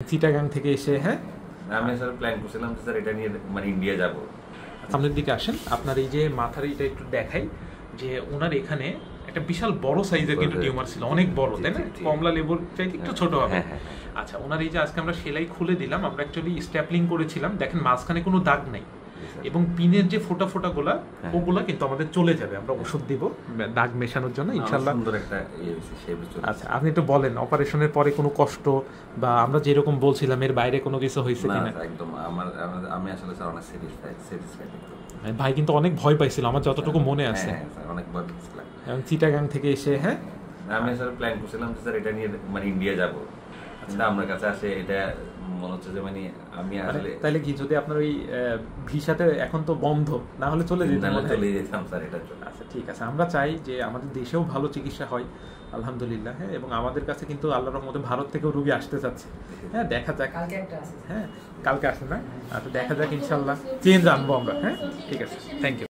চিটাগাং থেকে এসে হ্যাঁ আমি আসলে প্ল্যান করছিলাম যে স্যার এটা নিয়ে মানে ইন্ডিয়া যাব। সামনের দিকে আসেন, আপনার এই যে মাথার এইটা একটু দেখাই যে ওনার এখানে একটা বিশাল বড় সাইজের কিন্তু টিউমার ছিল, অনেক বড়, তাই না? কমলা লেবুর চাইতে একটু ছোট হবে। আচ্ছা, ওনার এই যে আজকে আমরা সেলাই খুলে দিলাম, আমরা অ্যাকচুয়ালি স্ট্যাপলিং করেছিলাম, দেখেন মাঝখানে কোনো দাগ নেই এবং পিনের যে ফোটা ফোটাগুলা ওগুলা কিন্তু আমাদের চলে যাবে, আমরা ওষুধ দিব দাগ মেশানোর জন্য ইনশাআল্লাহ। সুন্দর একটা শেপ চলে। আচ্ছা, আপনি একটু বলেন অপারেশনের পরে কোনো কষ্ট বা আমরা যেরকম বলছিলাম এর বাইরে কোনো কিছু হয়েছে কিনা? একদম আমি আসলে স্যার অনেক স্যাটিসফাইড। ভাই কিন্তু অনেক ভয় পাইছিল আমার যতটুকু মনে আছে। অনেক ভয় পাইছিলাম এবং চিটাগাং থেকে এসে হ্যাঁ আমি আসলে প্ল্যান করছিলাম যে স্যার এটা নিয়ে মানে ইন্ডিয়া যাব, কিন্তু আমার কাছে আসে এটা মনে হচ্ছে যে মানে আমি আসলে তাহলে কি যদি আপনার ওই ভিসাতে এখন তো বন্ধ না হলে চলে যেতাম স্যার এটা চলে। আচ্ছা ঠিক আছে, আমরা চাই যে আমাদের দেশেও ভালো চিকিৎসা হয় আলহামদুলিল্লাহ, হ্যাঁ, এবং আমাদের কাছে কিন্তু আল্লাহর রহমতে ভারত থেকেও রোগী আসতে চাচ্ছে, হ্যাঁ, দেখা যাক। হ্যাঁ, কালকে আসে না? আচ্ছা দেখা যাক, ইনশাল্লাহ চেঞ্জ আনবো আমরা। হ্যাঁ ঠিক আছে, থ্যাংক ইউ।